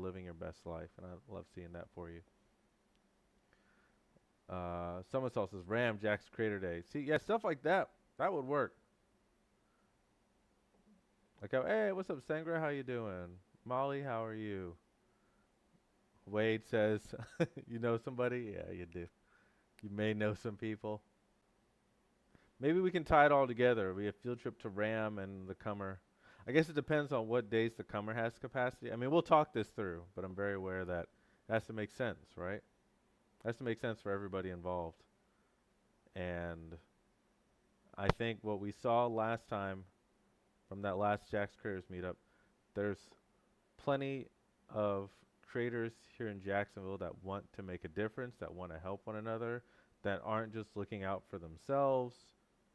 living your best life, and I love seeing that for you. Somersault says Ram Jax Creator Day. See, yeah, stuff like that. That would work. Like, hey, what's up, Sangra? How you doing? Molly, how are you? Wade says, you know somebody? Yeah, you do. You may know some people. Maybe we can tie it all together. We have field trip to Ram and the Comer. I guess it depends on what days the Comer has capacity. I mean, we'll talk this through, but I'm very aware that it has to make sense, right? It has to make sense for everybody involved. And I think what we saw last time from that last Jax Creators Meetup, there's plenty of creators here in Jacksonville that want to make a difference, that want to help one another, that aren't just looking out for themselves,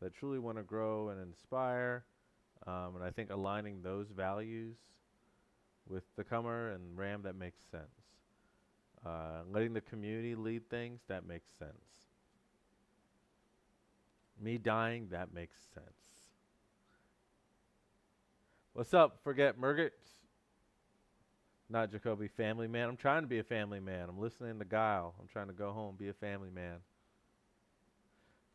that truly want to grow and inspire. And I think aligning those values with the Comer and Ram, that makes sense. Letting the community lead things, that makes sense. Me dying, that makes sense. What's up, Forget Murgit? Not Jacoby, family man. I'm trying to be a family man. I'm listening to Guile. I'm trying to go home, be a family man.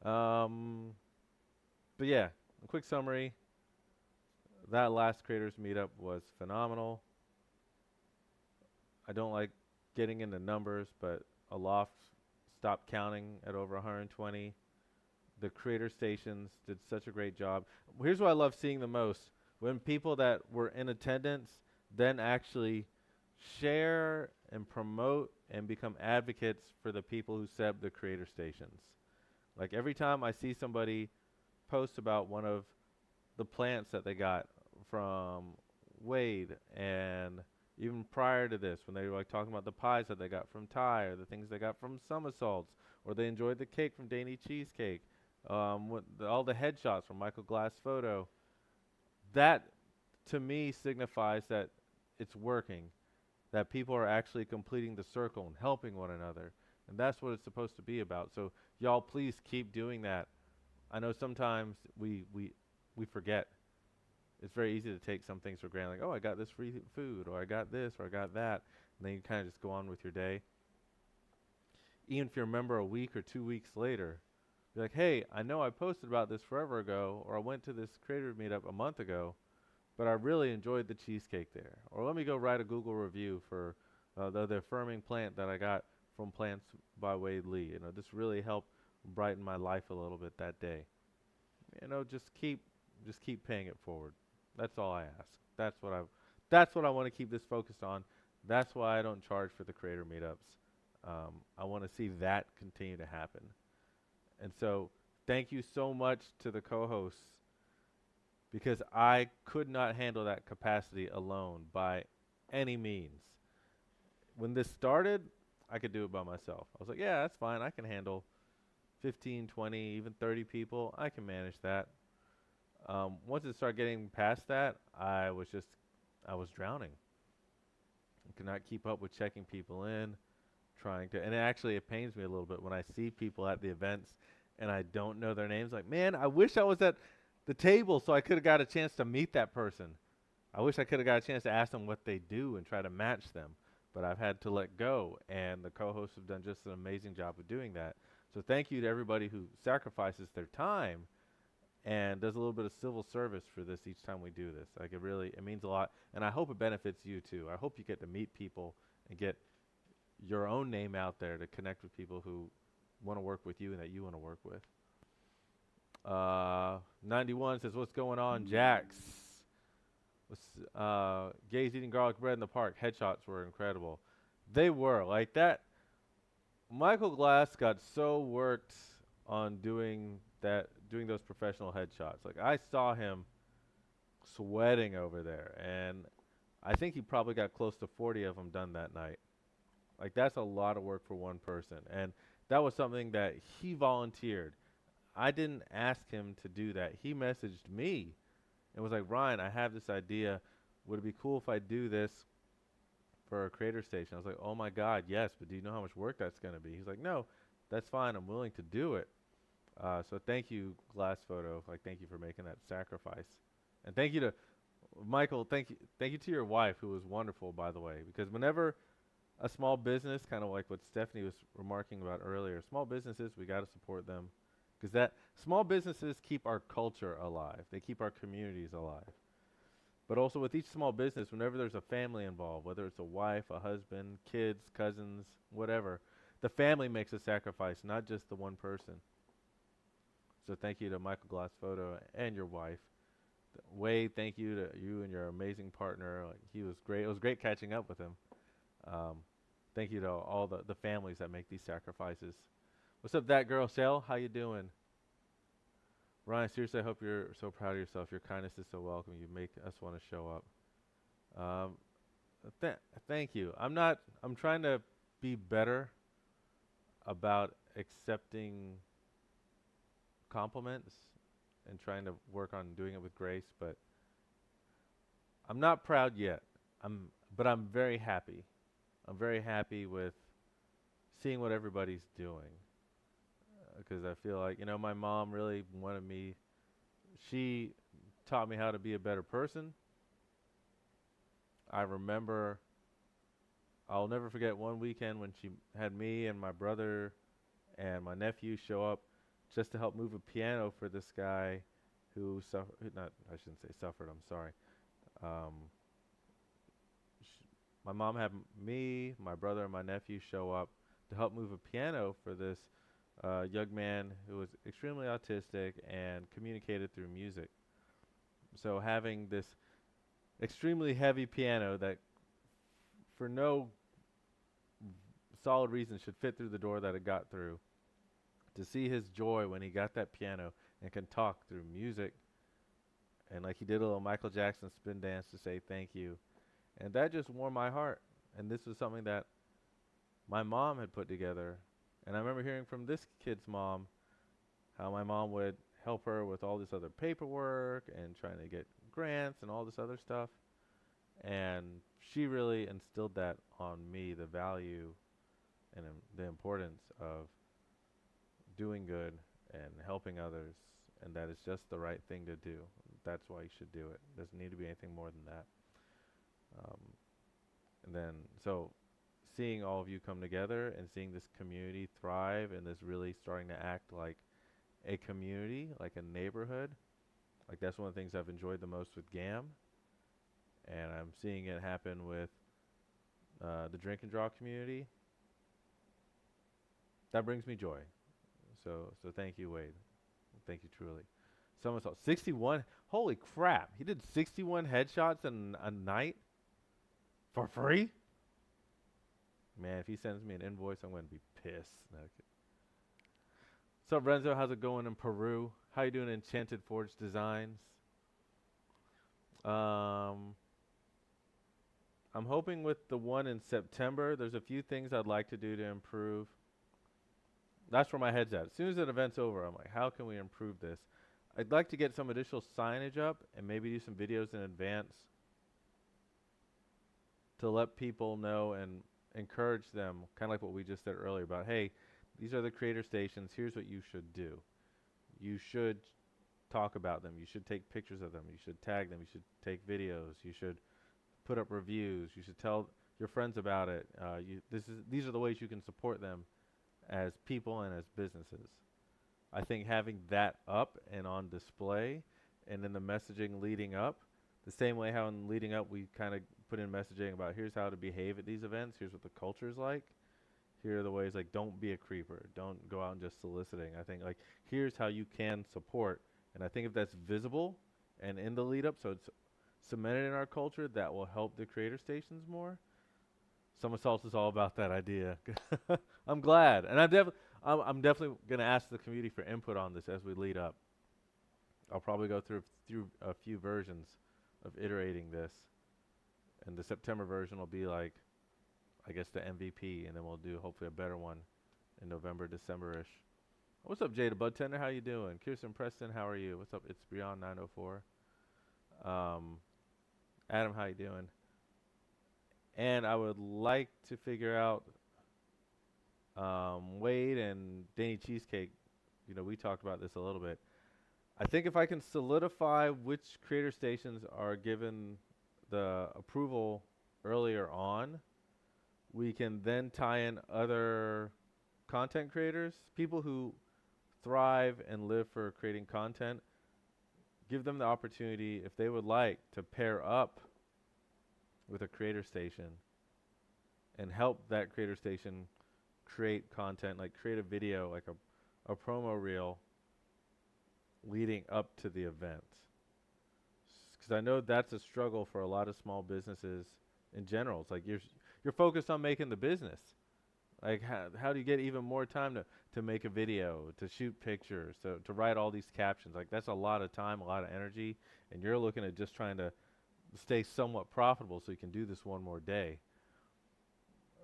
But yeah, a quick summary. That last Creators Meetup was phenomenal. I don't like getting into numbers, but Aloft stopped counting at over 120. The creator stations did such a great job. Here's what I love seeing the most. When people that were in attendance then actually share and promote and become advocates for the people who set up the creator stations. Like every time I see somebody post about one of the plants that they got from Wade, and even prior to this, when they were like talking about the pies that they got from Ty, or the things they got from Somersaults, or they enjoyed the cake from Danny Cheesecake, all the headshots from Michael Glass Photo, that to me signifies that it's working, that people are actually completing the circle and helping one another. And that's what it's supposed to be about. So y'all please keep doing that. I know sometimes we forget. It's very easy to take some things for granted, like, oh, I got this free food, or I got this, or I got that, and then you kind of just go on with your day. Even if you remember a week or 2 weeks later, you're like, hey, I know I posted about this forever ago, or I went to this creator meetup a month ago, but I really enjoyed the cheesecake there. Or let me go write a Google review for the affirming plant that I got from Plants by Wade Lee. You know, this really helped brighten my life a little bit that day. You know, just keep paying it forward. That's all I ask. That's what I want to keep this focused on. That's why I don't charge for the creator meetups. I want to see that continue to happen. And so thank you so much to the co-hosts, because I could not handle that capacity alone by any means. When this started, I could do it by myself. I was like, yeah, that's fine. I can handle 15, 20, even 30 people. I can manage that. Once it started getting past that, I was drowning. I could not keep up with checking people in, and it pains me a little bit when I see people at the events and I don't know their names. Like, man, I wish I was at the table so I could have got a chance to meet that person. I wish I could have got a chance to ask them what they do and try to match them, but I've had to let go, and the co-hosts have done just an amazing job of doing that. So thank you to everybody who sacrifices their time and does a little bit of civil service for this each time we do this. Like, it means a lot, and I hope it benefits you too. I hope you get to meet people and get your own name out there to connect with people who want to work with you and that you want to work with. 91 says, what's going on, Jax? Gays eating garlic bread in the park. Headshots were incredible. They were. Like that, Michael Glass got so worked on doing those professional headshots. Like, I saw him sweating over there, and I think he probably got close to 40 of them done that night. Like, that's a lot of work for one person, and that was something that he volunteered. I didn't ask him to do that. He messaged me and was like, Ryan, I have this idea. Would it be cool if I do this for a creator station? I was like, oh my God, yes, but do you know how much work that's going to be? He's like, no, that's fine. I'm willing to do it. So thank you, Glass Photo. Like, thank you for making that sacrifice. And thank you to Michael, thank you to your wife, who was wonderful, by the way, because whenever a small business, kind of like what Stephanie was remarking about earlier, small businesses, we got to support them, because that small businesses keep our culture alive. They keep our communities alive. But also with each small business, whenever there's a family involved, whether it's a wife, a husband, kids, cousins, whatever, the family makes a sacrifice, not just the one person. So thank you to Michael Glass Photo and your wife. Wade, thank you to you and your amazing partner. Like, he was great. It was great catching up with him. Um, thank you to all the families that make these sacrifices. What's up, that girl, Shell? How you doing? Ryan, seriously, I hope you're so proud of yourself. Your kindness is so welcome. You make us want to show up. Th- Thank you. I'm trying to be better about accepting compliments and trying to work on doing it with grace, but I'm not proud yet. But I'm very happy. I'm very happy with seeing what everybody's doing, because I feel like, my mom really wanted me. She taught me how to be a better person. I remember, I'll never forget one weekend when she had me and my brother and my nephew show up just to help move a piano for this guy who suffered. Not, I shouldn't say suffered. I'm sorry. Um, my mom had me, my brother, and my nephew show up to help move a piano for this young man who was extremely autistic and communicated through music. So having this extremely heavy piano that, for no solid reason, should fit through the door that it got through, to see his joy when he got that piano and can talk through music, and like he did a little Michael Jackson spin dance to say thank you, and that just warmed my heart. And this was something that my mom had put together, and I remember hearing from this kid's mom how my mom would help her with all this other paperwork and trying to get grants and all this other stuff, and she really instilled that on me, the value and the importance of doing good and helping others, and that it's just the right thing to do. That's why you should do it. Doesn't need to be anything more than that. Um, and then, so seeing all of you come together and seeing this community thrive and this really starting to act like a community, like a neighborhood, like that's one of the things I've enjoyed the most with GAM. And I'm seeing it happen with the drink and draw community. That brings me joy. So thank you, Wade. Thank you truly. Someone saw 61. Holy crap! He did 61 headshots in a night for free. Man, if he sends me an invoice, I'm going to be pissed. No, okay. What's up, Renzo? How's it going in Peru? How you doing, Enchanted Forge Designs? I'm hoping with the one in September, there's a few things I'd like to do to improve. That's where my head's at. As soon as an event's over, I'm like, how can we improve this? I'd like to get some additional signage up and maybe do some videos in advance to let people know and encourage them, kind of like what we just said earlier about, hey, these are the creator stations. Here's what you should do. You should talk about them. You should take pictures of them. You should tag them. You should take videos. You should put up reviews. You should tell your friends about it. These are the ways you can support them as people and as businesses. I think having that up and on display, and in the messaging leading up, the same way how in leading up we kind of put in messaging about here's how to behave at these events, here's what the culture is like, here are the ways, like, don't be a creeper, don't go out and just soliciting. I think, like, here's how you can support, and I think if that's visible and in the lead up, so it's cemented in our culture, that will help the creator stations more. Someone else is all about that idea. I'm glad, and I'm definitely going to ask the community for input on this as we lead up. I'll probably go through a few versions of iterating this, and the September version will be like, I guess, the MVP, and then we'll do hopefully a better one in November, December-ish. What's up, Jada Bud Tender? How you doing? Kirsten Preston, how are you? What's up? It's Beyond 904. Adam, how you doing? And I would like to figure out Wade and Danny Cheesecake. We talked about this a little bit. I think if I can solidify which creator stations are given the approval earlier on, we can then tie in other content creators, people who thrive and live for creating content, give them the opportunity, if they would like, to pair up with a creator station and help that creator station create content, like create a video, like a promo reel leading up to the event. Because I know that's a struggle for a lot of small businesses in general. It's like you're focused on making the business. Like how do you get even more time to make a video, to shoot pictures, to write all these captions? Like that's a lot of time, a lot of energy, and you're looking at just trying to stay somewhat profitable so you can do this one more day.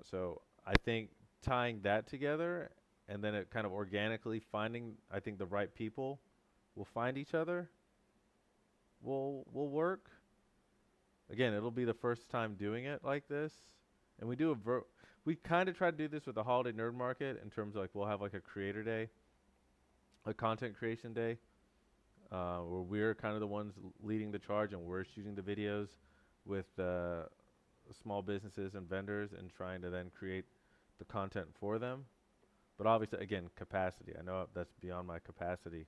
So I think tying that together and then it kind of organically finding, I think the right people will find each other will work. Again, it'll be the first time doing it like this, and we kind of try to do this with the holiday nerd market in terms of like we'll have like a creator day, a content creation day, where we're kind of the ones leading the charge and we're shooting the videos with small businesses and vendors and trying to then create the content for them. But obviously, again, capacity. I know that's beyond my capacity.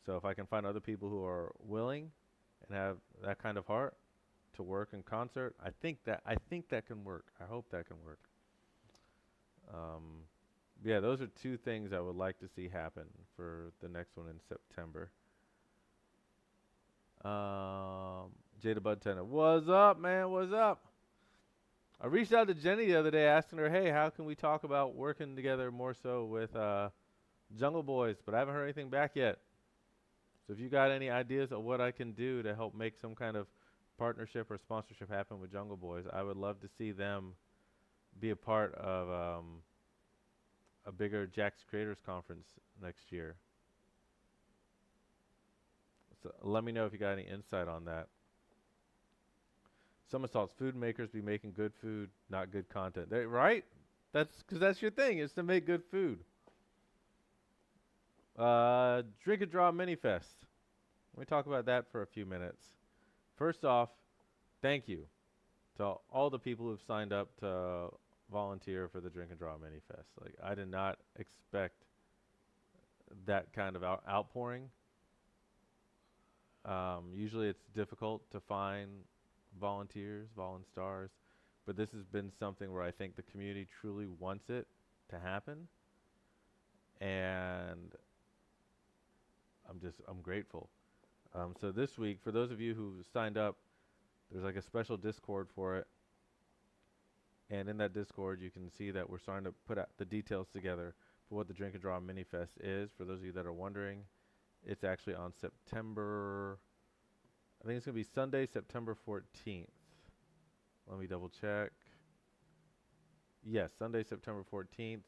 So if I can find other people who are willing and have that kind of heart to work in concert, I think that can work. I hope that can work. Yeah, those are two things I would like to see happen for the next one in September. Jada Bud Tenna, what's up, man? What's up? I reached out to Jenny the other day asking her, hey, how can we talk about working together more so with Jungle Boys, but I haven't heard anything back yet. So if you got any ideas of what I can do to help make some kind of partnership or sponsorship happen with Jungle Boys, I would love to see them be a part of a bigger Jax Creators conference next year. So let me know if you got any insight on that. Somersaults, food makers be making good food, not good content. Right? That's because that's your thing, is to make good food. Drink and Draw Mini Fest. Let me talk about that for a few minutes. First off, thank you to all the people who've signed up to volunteer for the Drink and Draw Mini Fest. Like, I did not expect that kind of outpouring. Usually it's difficult to find volunteers, volunsstars, but this has been something where I think the community truly wants it to happen, and I'm grateful. So this week, for those of you who signed up, there's like a special Discord for it, and in that Discord you can see that we're starting to put out the details together for what the Drink and Draw Mini Fest is. For those of you that are wondering, it's actually on September, I think it's going to be Sunday, September 14th. Let me double check. Yes, Sunday, September 14th.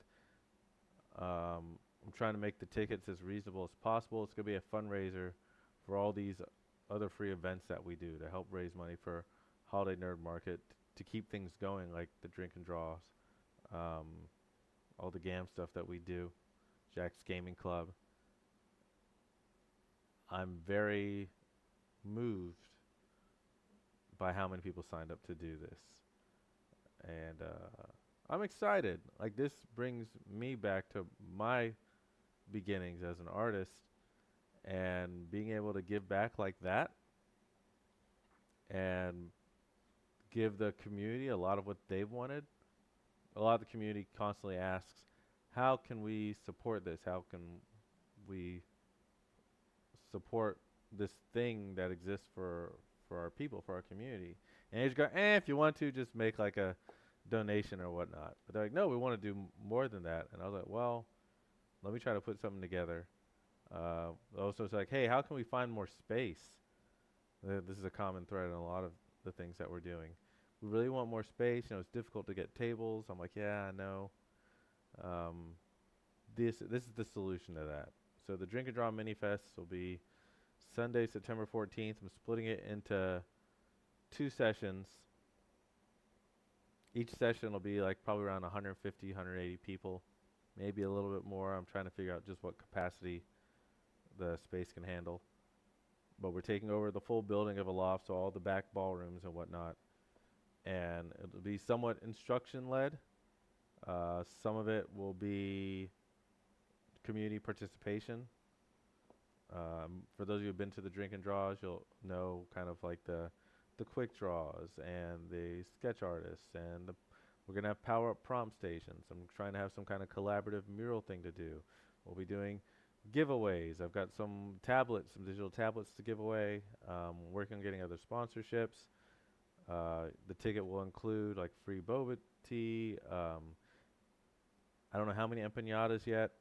I'm trying to make the tickets as reasonable as possible. It's going to be a fundraiser for all these other free events that we do to help raise money for Holiday Nerd Market to keep things going, like the drink and draws, all the GAM stuff that we do, Jax Gaming Club. I'm very moved by how many people signed up to do this. And I'm excited. Like, this brings me back to my beginnings as an artist, and being able to give back like that and give the community a lot of what they've wanted. A lot of the community constantly asks, how can we support this? How can we support this thing that exists for our people, for our community? And you just go, if you want to, just make like a donation or whatnot. But they're like, no, we want to do more than that. And I was like, well, let me try to put something together. Also, it's like, hey, how can we find more space? This is a common thread in a lot of the things that we're doing. We really want more space. You know, it's difficult to get tables. I'm like, yeah, I know. This is the solution to that. So the Drink and Draw Mini Fest will be Sunday, September 14th. I'm splitting it into 2 sessions. Each session will be like probably around 150, 180 people, maybe a little bit more. I'm trying to figure out just what capacity the space can handle. but we're taking over the full building of a loft, so all the back ballrooms and whatnot. And it'll be somewhat instruction-led. Some of it will be community participation. For those of you who've been to the drink and draws, you'll know kind of like the quick draws and the sketch artists, and we're gonna have power-up prompt stations. I'm trying to have some kind of collaborative mural thing to do. We'll be doing giveaways. I've got some tablets, some digital tablets to give away. Working on getting other sponsorships. The ticket will include like free boba tea. I don't know how many empanadas yet.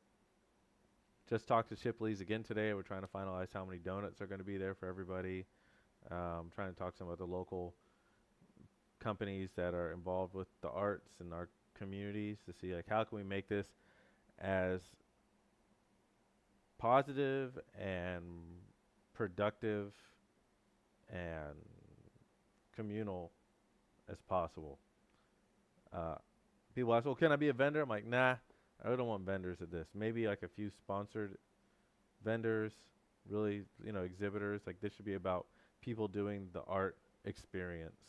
Just talked to Shipley's again today. We're trying to finalize how many donuts are going to be there for everybody. Trying to talk to some other local companies that are involved with the arts in our communities to see like how can we make this as positive and productive and communal as possible. People ask, well, can I be a vendor? I'm like, nah, I really don't want vendors at this. Maybe like a few sponsored vendors, really, exhibitors. Like this should be about people doing the art experience.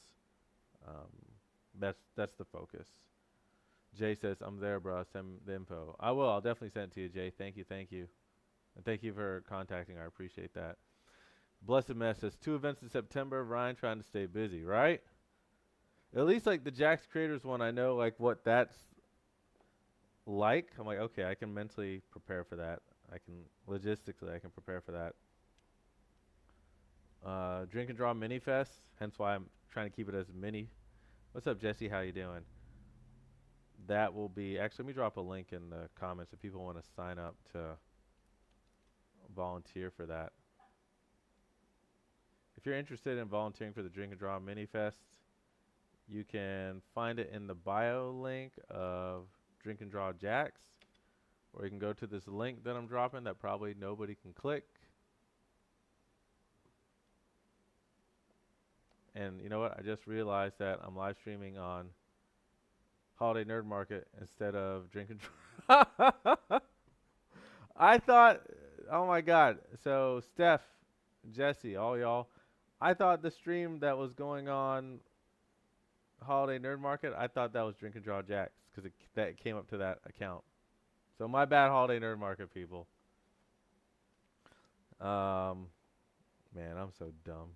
That's the focus. Jay says, I'm there, bro. Send the info. I will. I'll definitely send it to you, Jay. Thank you. And thank you for contacting. I appreciate that. Blessed Mess says, 2 events in September. Ryan trying to stay busy, right? At least like the Jax Creators one, I know like what that's like. I'm like, okay, I can mentally prepare for that. Logistically, I can prepare for that. Drink and Draw Mini Fest, hence why I'm trying to keep it as mini. What's up, Jesse? How you doing? That will be, actually, let me drop a link in the comments if people want to sign up to volunteer for that. If you're interested in volunteering for the Drink and Draw Mini Fest, you can find it in the bio link of Drink and Draw Jax, or you can go to this link that I'm dropping that probably nobody can click. And you know what? I just realized that I'm live streaming on Holiday Nerd Market instead of Drink and Draw. I thought, oh my God. So Steph, Jesse, all y'all, I thought the stream that was going on Holiday Nerd Market, I thought that was Drink and Draw Jax because that came up to that account. So my bad, Holiday Nerd Market people. Man, I'm so dumb.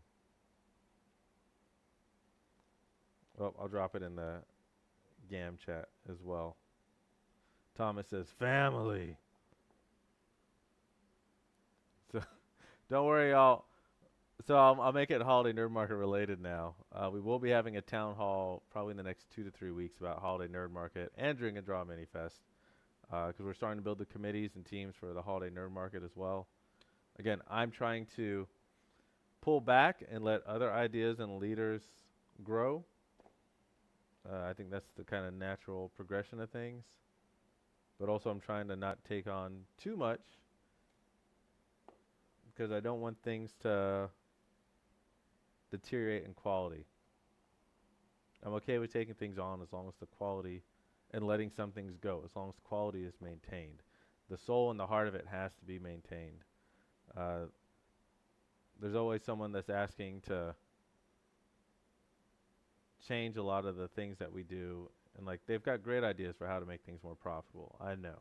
Well, I'll drop it in the GAM chat as well. Thomas says, family. So don't worry, y'all. So I'll make it Holiday Nerd Market related now. We will be having a town hall probably in the next 2 to 3 weeks about Holiday Nerd Market and Drink and Draw Mini Fest. Because we're starting to build the committees and teams for the Holiday Nerd Market as well. Again, I'm trying to pull back and let other ideas and leaders grow. I think that's the kind of natural progression of things. But also I'm trying to not take on too much because I don't want things to deteriorate in quality. I'm okay with taking things on as long as the quality and letting some things go, as long as quality is maintained. The soul and the heart of it has to be maintained. There's always someone that's asking to change a lot of the things that we do, and like they've got great ideas for how to make things more profitable. I know.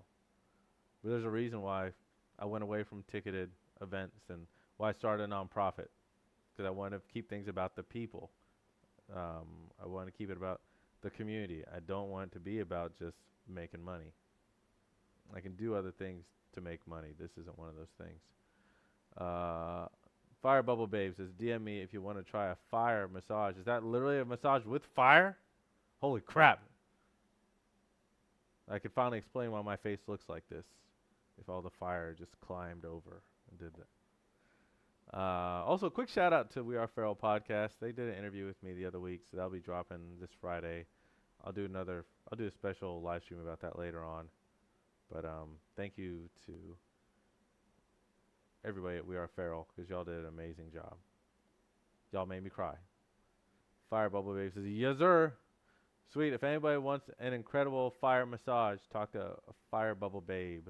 But there's a reason why I went away from ticketed events and why I started a nonprofit, because I want to keep things about the people. I want to keep it about the community. I don't want it to be about just making money. I can do other things to make money. This isn't one of those things. Fire Bubble Babe says, DM me if you want to try a fire massage. Is that literally a massage with fire? Holy crap. I could finally explain why my face looks like this if all the fire just climbed over and did that. Also, quick shout out to We Are Feral podcast. They did an interview with me the other week, so that'll be dropping this Friday. I'll do a special live stream about that later on. But thank you to everybody at We Are Feral, because y'all did an amazing job. Y'all made me cry. Fire Bubble Babe says, yes, sir. Sweet. If anybody wants an incredible fire massage, talk to a Fire Bubble Babe.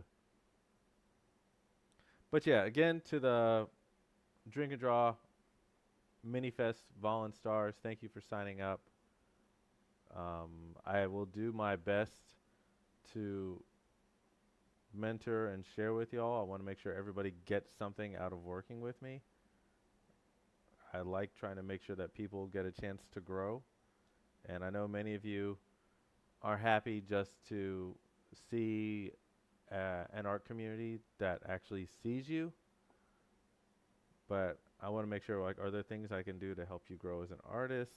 But yeah, again, to the Drink and Draw Minifest Volunstars, thank you for signing up. I will do my best to mentor and share with y'all. I want to make sure everybody gets something out of working with me. I like trying to make sure that people get a chance to grow. And I know many of you are happy just to see an art community that actually sees you. But I want to make sure, like, are there things I can do to help you grow as an artist?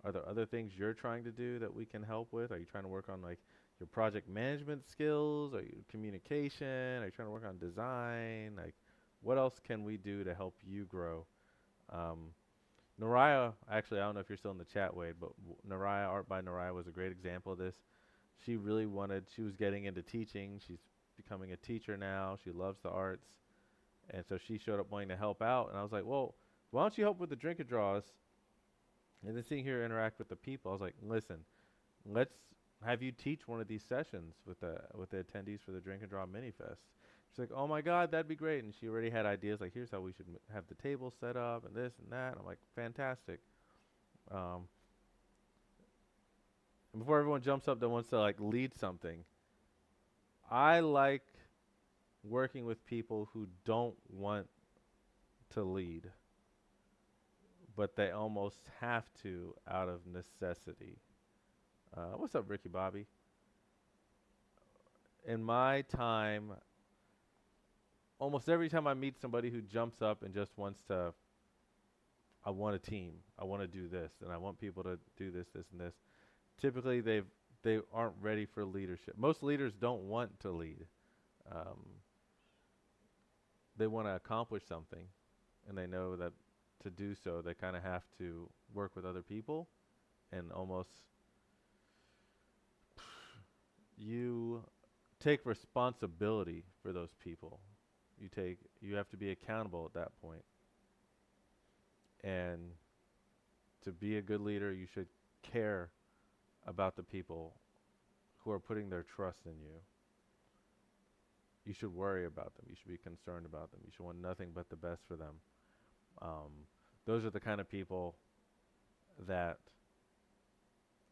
Are there other things you're trying to do that we can help with? Are you trying to work on, like, your project management skills? Are you communication? Are you trying to work on design? Like, what else can we do to help you grow? Naraya, actually, I don't know if you're still in the chat, Wade, but Naraya, Art by Naraya, was a great example of this. She really she was getting into teaching. She's becoming a teacher now. She loves the arts. And so she showed up wanting to help out. And I was like, well, why don't you help with the drink and draws? And then seeing her interact with the people, I was like, listen, let's have you teach one of these sessions with the attendees for the Drink and Draw Mini Fest. She's like, oh my God, that'd be great. And she already had ideas like, here's how we should have the table set up and this and that. And I'm like, fantastic. And before everyone jumps up that wants to like lead something, I like working with people who don't want to lead, but they almost have to out of necessity. What's up, Ricky Bobby? In my time, almost every time I meet somebody who jumps up and just wants to, I want a team, I want to do this, and I want people to do this, this, and this. Typically, they aren't ready for leadership. Most leaders don't want to lead. They want to accomplish something, and they know that to do so, they kind of have to work with other people, and almost you take responsibility for those people. You have to be accountable at that point. And to be a good leader, you should care about the people who are putting their trust in you. You should worry about them. You should be concerned about them. You should want nothing but the best for them. Those are the kind of people that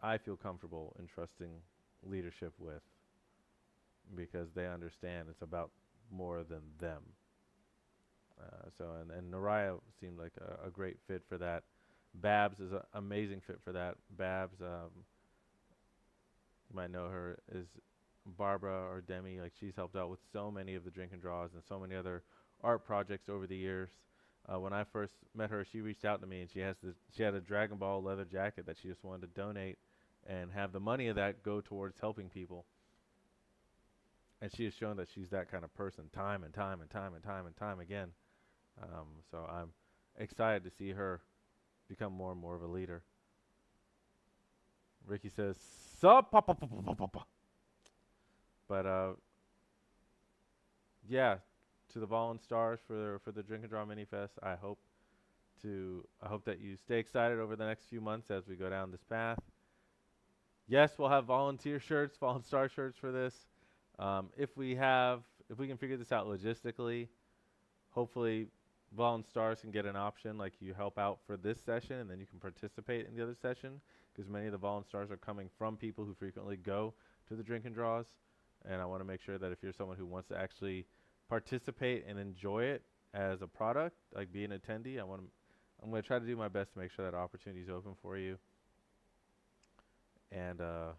I feel comfortable entrusting leadership with, because they understand it's about more than them. And Naraya seemed like a great fit for that. Babs is an amazing fit for that. Babs, you might know her, is Barbara or Demi. Like, she's helped out with so many of the drink and draws and so many other art projects over the years. When I first met her, she reached out to me, and she had a Dragon Ball leather jacket that she just wanted to donate and have the money of that go towards helping people. And she has shown that she's that kind of person time and time and time and time and time again. So I'm excited to see her become more and more of a leader. Ricky says, sup, pa, pa, pa, pa, pa, pa. But yeah, to the Voluntstars for the Drink and Draw Mini Fest, I hope that you stay excited over the next few months as we go down this path. Yes, we'll have volunteer shirts, Volunstar shirts for this. If we can figure this out logistically, hopefully Volunstars can get an option, like you help out for this session and then you can participate in the other session, because many of the Volunstars are coming from people who frequently go to the drink and draws. And I want to make sure that if you're someone who wants to actually participate and enjoy it as a product, like be an attendee, I'm going to try to do my best to make sure that opportunity is open for you. And I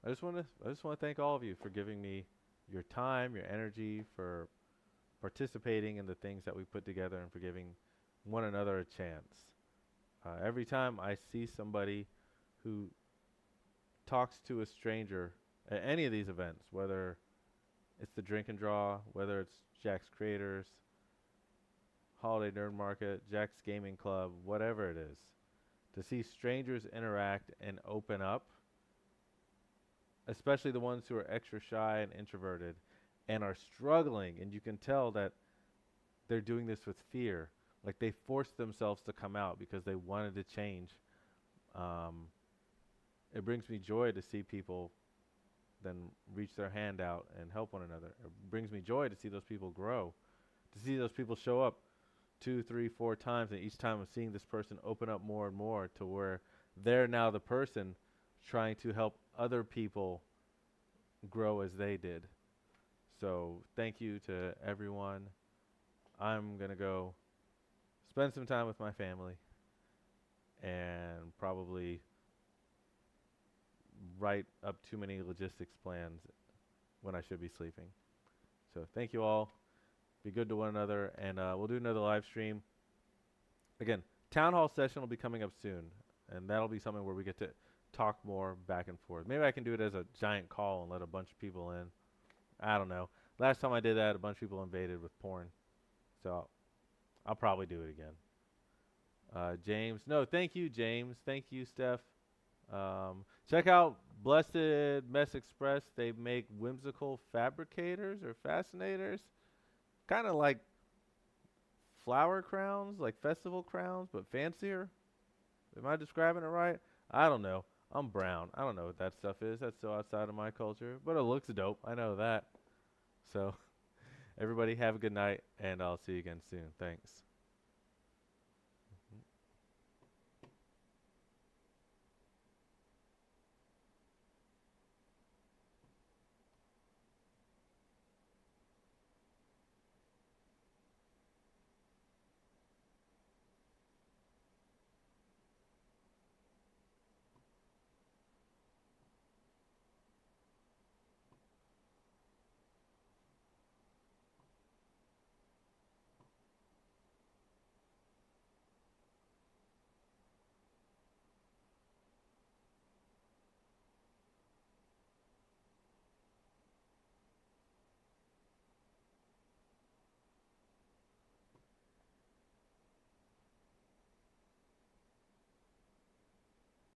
just want to thank all of you for giving me your time, your energy, for participating in the things that we put together, and for giving one another a chance. Every time I see somebody who talks to a stranger at any of these events, whether it's the Drink and Draw, whether it's Jax Creators, Holiday Nerd Market, Jax Gaming Club, whatever it is, to see strangers interact and open up, especially the ones who are extra shy and introverted and are struggling, and you can tell that they're doing this with fear. Like, they forced themselves to come out because they wanted to change. It brings me joy to see people then reach their hand out and help one another. It brings me joy to see those people grow, to see those people show up 2, 3, 4 times, and each time I'm seeing this person open up more and more to where they're now the person trying to help other people grow as they did. So thank you to everyone. I'm going to go spend some time with my family and probably write up too many logistics plans when I should be sleeping. So thank you all. Be good to one another, and we'll do another live stream. Again, town hall session will be coming up soon, and that'll be something where we get to talk more back and forth. Maybe I can do it as a giant call and let a bunch of people in. I don't know. Last time I did that, a bunch of people invaded with porn. So I'll probably do it again. James. No, thank you, James. Thank you, Steph. Check out Blessed Mess Express. They make whimsical fabricators or fascinators. Kind of like flower crowns, like festival crowns, but fancier. Am I describing it right? I don't know. I'm brown. I don't know what that stuff is. That's so outside of my culture. But it looks dope. I know that. So, everybody have a good night, and I'll see you again soon. Thanks.